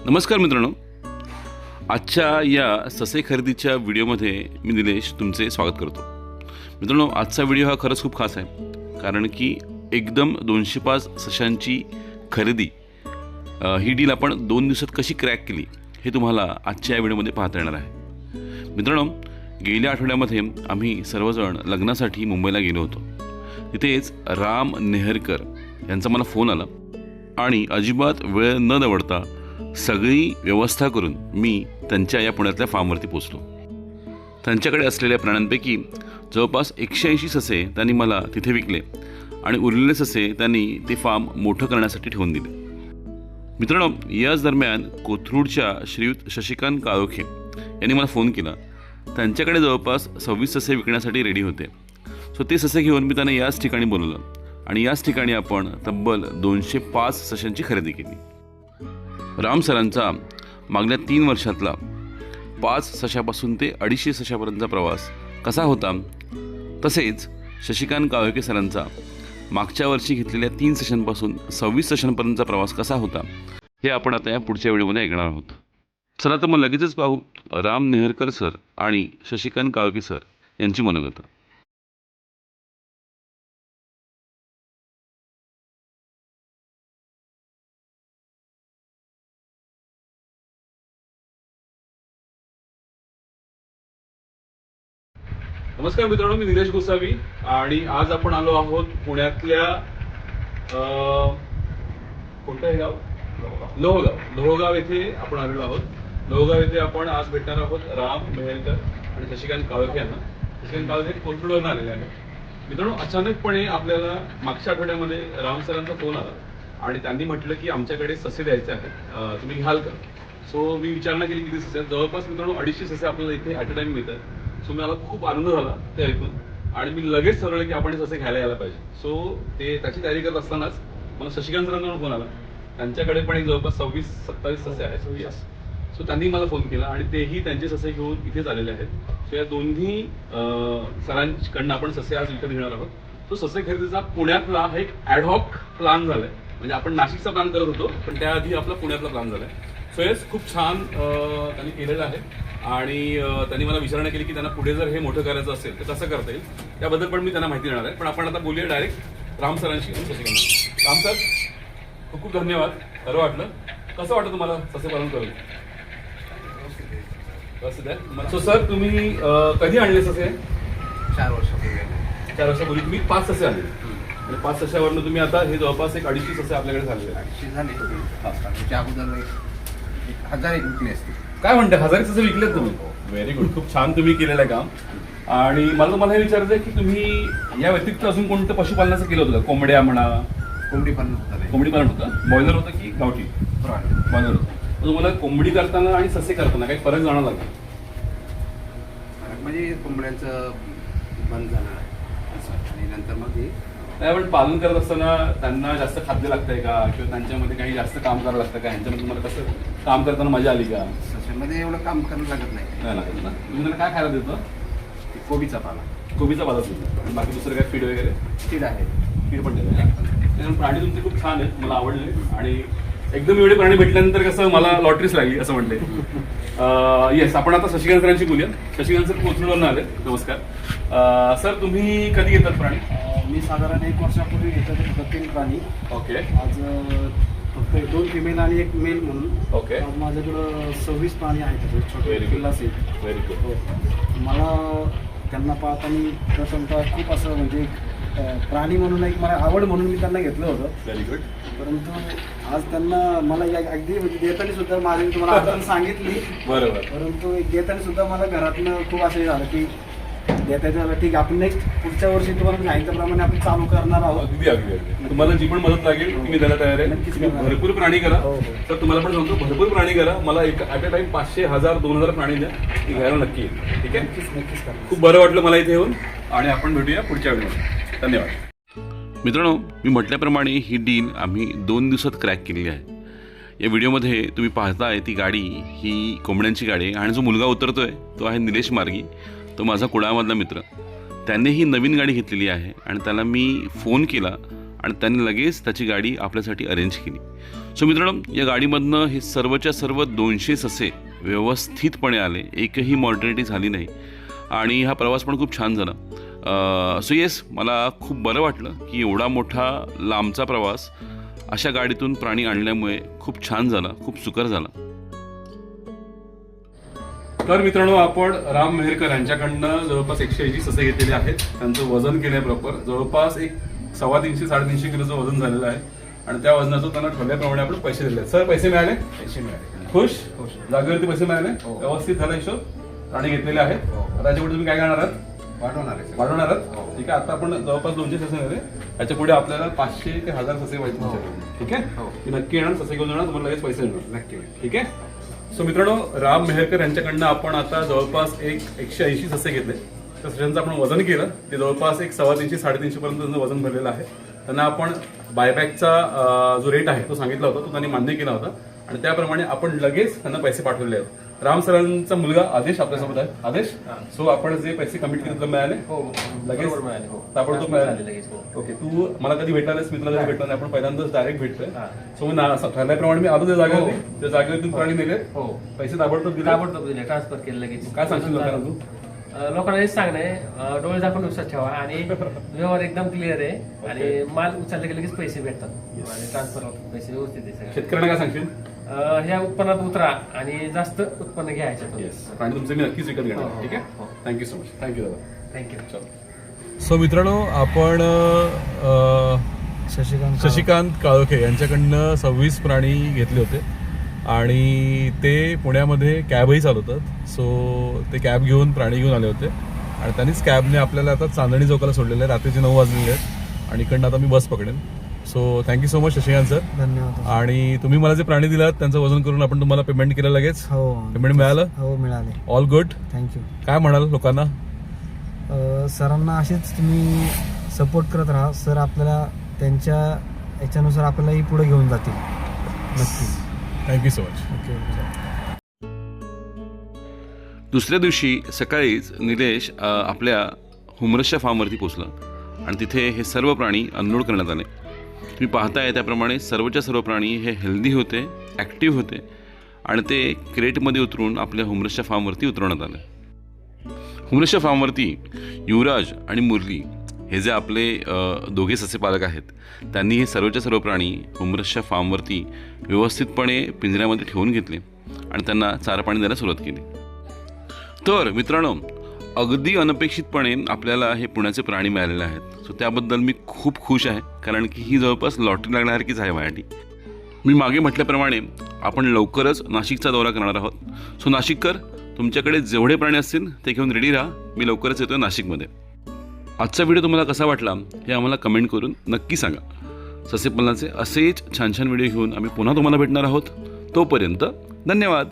नमस्कार मित्रांनो, आजच्या या ससे खरेदीच्या व्हिडिओमध्ये मी निलेश तुमचे स्वागत करतो. मित्रांनो, आजचा व्हिडिओ हा खरंच खूप खास आहे, कारण की एकदम 205 सशांची खरेदी ही डील आपण 2 दिवसात कशी क्रॅक केली हे तुम्हाला आजच्या या व्हिडिओमध्ये पाहता येणार आहे. मित्रांनो, गेल्या आठवड्यामध्ये आम्ही सर्वजण लग्नासाठी मुंबईला गेलो होतो. तिथेच राम नेहरकर यांचा मला फोन आला आणि अजिबात वेळ न दवडता सगळी व्यवस्था करून मी त्यांच्या या पुण्यातल्या फार्मवरती पोचलो. त्यांच्याकडे असलेल्या प्राण्यांपैकी जवळपास 180 ससे त्यांनी मला तिथे विकले आणि उरलेले ससे त्यांनी ते फार्म मोठं करण्यासाठी ठेवून दिले. मित्रांनो, याच दरम्यान कोथरूडच्या श्रीयुत शशिकांत काळोखे यांनी मला फोन केला. त्यांच्याकडे जवळपास 26 ससे विकण्यासाठी रेडी होते. सो ते ससे घेऊन मी त्यांना याच ठिकाणी बोलवलं आणि याच ठिकाणी आपण तब्बल 205 सशांची खरेदी केली. राम सरांचा मागल्या 3 वर्षातला 5 सशापासून ते 250 सशापर्यंतचा प्रवास कसा होता, तसेच शशिकांत काळोखे सरांचा मागच्या वर्षी घेतलेल्या 3 सशांपासून 26 सशांपर्यंतचा प्रवास कसा होता हे आपण आता या पुढच्या व्हिडिओमध्ये ऐकणार आहोत. चला तर मग लगेचच पाहू राम नेहरकर सर आणि शशिकांत काळोखे सर यांची मनोगत. नमस्कार मित्रांनो, मी निलेश गोसावी आणि आज आपण आलो आहोत पुण्यातल्या कोणतं हे गाव? लोहगाव येथे आपण आलेलो आहोत. लोहगाव येथे आपण आज भेटणार आहोत राम मेहरकर आणि शशिकांत काळोखे यांना. शशिकांत काळोखे कोथरूडवरून आलेले आहेत. मित्रांनो, अचानकपणे आपल्याला मागच्या आठवड्यामध्ये राम सरांचा फोन आला आणि त्यांनी म्हटलं की आमच्याकडे ससे द्यायचे आहेत, तुम्ही घ्याल का? सो मी विचारणा केली किती ससे. जवळपास मित्रांनो 250 ससे आपल्याला इथे ॲट अ टाइम मिळतात. सो मला खूप आनंद झाला ते ऐकून आणि मी लगेच ठरवलं की आपण ससे घ्यायला यायला पाहिजे. सो त्याची तयारी करत असतानाच मला शशिकांत सरांचा फोन आला. त्यांच्याकडे पण एक जवळपास 26-27 ससे आहेत. सो त्यांनी मला फोन केला आणि तेही त्यांचे ससे घेऊन इथेच आलेले आहेत. सो या दोन्ही सरांकडनं आपण ससे आज विकत घेणार आहोत. तो ससे खरेदीचा पुण्यातला हा एक ॲडहॉक प्लॅन झालाय. म्हणजे आपण नाशिकचा प्लॅन करत होतो, पण त्याआधी आपला पुण्यातला प्लॅन झालाय. सो हेच खूप छान त्यांनी केलेलं आहे आणि त्यांनी मला विचारणा केली की त्यांना पुढे जर हे मोठं करायचं असेल तर कसं करता येईल, त्याबद्दल पण मी त्यांना माहिती देणार आहे. पण आपण आता बोलूया डायरेक्ट राम सरांशी आणि शशिकांत. राम सर, खूप खूप धन्यवाद. खरं वाटलं. कसं वाटतं तुम्हाला ससे पालन करून? सो सर, तुम्ही कधी आणले ससे? 4 वर्षापूर्वी. 4 वर्षापूर्वी तुम्ही 5 ससे आणले आणि 5 सशावरनं तुम्ही आता हे जवळपास एक 250 ससे आपल्याकडे झालेले आहेत. 250 झाले. त्याच्या अगोदर 1000 एक विकले असते. काय म्हणते, 1000 ससे विकलेत तुम्ही? Very good. खूप छान तुम्ही केलेलं आहे काम. आणि मला तुम्हाला हे विचारायचं आहे की तुम्ही या व्यतिरिक्त अजून कोणतं पशुपालनाचं केलं होतं का? कोंबड्या म्हणा. कोंबडी पण होतं. कोंबडी पालन होतं. बॉयलर होतं की गावठी? बॉयलर होतं. तर तुम्हाला कोंबडी करताना आणि ससे करताना काही फरक जाणवला का? म्हणजे कोंबड्यांचं बंद झालं आणि नंतर मग हे नाही, पण पालन करत असताना त्यांना जास्त खाद्य लागतंय का, किंवा त्यांच्यामध्ये काही जास्त काम करावं लागतं का? ह्यांच्यामध्ये तुम्हाला कसं काम करताना मजा आली का? सशामध्ये एवढं काम करायला लागत नाही. नाही लागत ना. तुम्ही त्यांना काय खायला देतो? कोबीचा पाला. कोबीचा पालाच देतो आणि बाकी दुसरं काय फीड वगैरे? फीड आहे. फीड पण देतो. त्याच्यामुळे प्राणी तुमचे खूप छान आहेत, मला आवडले. आणि एकदम एवढे प्राणी भेटल्यानंतर कसं मला लॉटरीच लागली असं म्हणते. येस, आपण आता शशिकांत सरांशी बोलूया. शशिकांत सर कोथरूडवरून आले. नमस्कार सर, तुम्ही कधी घेतात प्राणी? मी साधारण 1 वर्षापूर्वी घेतलं ते 3 प्राणी. ओके. आज फक्त 2 फिमेल आणि 1 मेल म्हणून. ओके. आज माझ्याकडं 26 प्राणी आहेत. छोटे Very good. पिल्लास आहेत. Very good. मला त्यांना पाहताना प्रथमतः खूप असं म्हणजे प्राणी म्हणून एक मला आवड म्हणून मी त्यांना घेतलं होतं. Very good. परंतु आज त्यांना मला अगदी म्हणजे देताना सुद्धा माझी तुम्हाला अडचण सांगितली. बरोबर. परंतु देताना सुद्धा मला घरातनं खूप असं झालं की देता झालं ठीक आहे, आपण नेक्स्ट पुढच्या वर्षी तुम्हाला सांगितल्याप्रमाणे आपण चालू करणार आहोत. अगदी अगदी अगदी. तुम्हाला जी पण मदत लागेल तुम्ही द्यायला तयार आहे. नक्कीच तुम्ही करणार. भरपूर प्राणी करा. हो, हो. तर तुम्हाला पण सांगतो, भरपूर प्राणी करा. मला एक ॲट अ टाइम 500, 1000, 2000 प्राणी द्या. ती घ्यायला नक्की येईल. ठीक आहे. नक्कीच करणार. खूप बरं वाटलं मला इथे येऊन आणि आपण भेटूया पुढच्या व्हिडिओमध्ये. धन्यवाद. मित्रांनो, मी म्हटल्याप्रमाणे ही डील आम्ही 2 दिवसात क्रॅक केलेली आहे. या व्हिडिओमध्ये तुम्ही पाहताय ती गाडी ही कोंबड्यांची गाडी आहे आणि जो मुलगा उतरतोय तो आहे निलेश मार्गी. तो माझा कुडाळमधला मित्र. त्याने ही नवीन गाडी घेतलेली आहे आणि त्याला मी फोन केला आणि त्यांनी लगेच त्याची गाडी आपल्यासाठी अरेंज केली. सो मित्रांनो, या गाडीमधनं हे सर्वच्या सर्व 200 ससे व्यवस्थितपणे आले, एकही मॉर्टॅलिटी झाली नाही आणि हा प्रवास पण खूप छान झाला. सो येस, मला खूप बरं वाटलं की एवढा मोठा लांबचा प्रवास अशा गाडीतून प्राणी आणल्यामुळे खूप छान झाला, खूप सुकर झाला. तर मित्रांनो, आपण राम मेहरकर यांच्याकडनं जवळपास 180 ससे घेतलेले आहेत. त्यांचं वजन केलं आहे प्रॉपर, जवळपास एक 350-350 किलोचं वजन झालेलं आहे आणि त्या वजनाचं त्यांना ठरल्याप्रमाणे आपण पैसे दिले आहेत. सर, पैसे मिळाले? पैसे मिळाले. खुश? खुश. जागेवरती पैसे मिळाले? हो. व्यवस्थित झाला हिशोब? प्राणी घेतलेले आहेत. हो. आता याच्यापुढे तुम्ही काय करणार आहात? वाढवणार आहे सर. वाढवणार आहात? हो. ठीक आहे. आता आपण जवळपास 200 ससे झाले. याच्या पुढे आपल्याला 500 ते 1000 ससे व्हायचे हो. तुमच्याकडे. ठीक आहे? हो. की नक्की येणार, ससे घेऊन येणार, तुम्हाला लगेच पैसे मिळणार. नक्की. ठीक आहे. सो मित्रांनो, राम मेहरकर यांच्याकडनं आपण आता जवळपास 180 ससे घेतले. तर सशांचं आपण वजन केलं, ते जवळपास एक 350-350 पर्यंत त्यांचं वजन भरलेलं आहे. त्यांना आपण बायबॅकचा जो रेट आहे तो सांगितला होता, तो त्यांनी मान्य केला होता आणि त्याप्रमाणे आपण लगेच त्यांना पैसे पाठवले आहेत. राम सरांचा मुलगा आदेश आपल्यासोबत आहे. आदेश, सो आपण जे पैसे कमिट केले तुला मिळाले? हो, लगेच मिळाले. हो, ताबडतोब मिळाले मिळाले. लगेच. हो. ओके, तू मला कधी भेटला नाहीस, मित्राला कधी भेटला नाही, आपण पहिल्यांदाच डायरेक्ट भेटतोय. हा. सो मी ठरल्याप्रमाणे मी आलो त्या जागेवरती, हो. त्या जागेवरती प्राणी नेले, हो, पैसे ताबडतोब दिले. ताबडतोब दिले, ट्रान्सफर केलं लगेच. काय सांगशील लोकांना तू? लोकांना हेच सांगणं, डोळे झाकून विश्वास ठेवा आणि व्यवहार एकदम क्लिअर आहे आणि माल उचलले की लगेच पैसे भेटतात आणि ट्रान्सफर होतात, पैसे व्यवस्थित आहे सगळे. शेतकऱ्यांना काय सांगशील? ह्या उत्पन्नात उतरा आणि जास्त उत्पन्न घ्यायचं. प्राणी तुमचे मी नक्कीच विकत हो, घेणार. हो, ठीक आहे. हो. Thank you so much. थँक्यू दादा. थँक्यू. सो मित्रांनो, आपण शशिकांत काळोखे यांच्याकडनं 26 प्राणी घेतले होते आणि ते पुण्यामध्ये कॅबही चालवतात. सो ते कॅब घेऊन प्राणी घेऊन आले होते आणि त्यांनीच कॅबने आपल्याला आता चांदणी चौकाला सोडलेलं आहे. रात्रीचे 9 वाजलेले आहेत आणि इकडनं आता मी बस पकडेन. So thank you so much Shashikant sir. धन्यवाद. आणि तुम्ही मला जे प्राणी दिलात त्यांचं वजन करून आपण तुम्हाला पेमेंट केलं लगेच? हो, पेमेंट मिळालं? हो मिळाले. All good. थँक्यू. काय म्हणाल लोकांना? सरांना असेच तुम्ही सपोर्ट करत राहा. सर आपल्याला त्यांच्या याच्यानुसार आपल्यालाही पुढे घेऊन जातील. नक्की. Thank you so much. ओके. दुसऱ्या दिवशी सकाळीच निलेश आपल्या हुमरसच्या फार्मवरती पोचला आणि तिथे हे सर्व प्राणी अनलोड करण्यात आले. तुम्ही पाहताय त्याप्रमाणे सर्वच्या सर्व प्राणी हे हेल्दी होते, ॲक्टिव्ह होते आणि ते क्रेटमध्ये उतरून आपल्या हुमरसच्या फार्मवरती उतरवण्यात आले. हुमरसच्या फार्मवरती युवराज आणि मुरली हे जे आपले दोघे ससे पालक आहेत, त्यांनी हे सर्वच्या सर्व प्राणी हुमरसच्या फार्मवरती व्यवस्थितपणे पिंजऱ्यामध्ये ठेवून घेतले आणि त्यांना चारा पाणी द्यायला सुरुवात केली. तर मित्रांनो, अगदी अनपेक्षितपणे आपल्याला हे पुण्याचे प्राणी मिळालेले आहेत. सो त्याबद्दल मी खूप खुश आहे, कारण की ही जवळपास लॉटरी लागण्यासारखीच आहे माझ्यासाठी. मी मागे म्हटल्याप्रमाणे आपण लवकरच नाशिकचा दौरा करणार आहोत. सो नाशिककर, तुमच्याकडे जेवढे प्राणी असतील ते घेऊन रेडी राहा. मी लवकरच येतो नाशिकमध्ये. आजचा व्हिडिओ तुम्हाला कसा वाटला हे आम्हाला कमेंट करून नक्की सांगा. ससेपालनाचे असेच छान छान व्हिडिओ घेऊन आम्ही पुन्हा तुम्हाला भेटणार आहोत. तोपर्यंत धन्यवाद.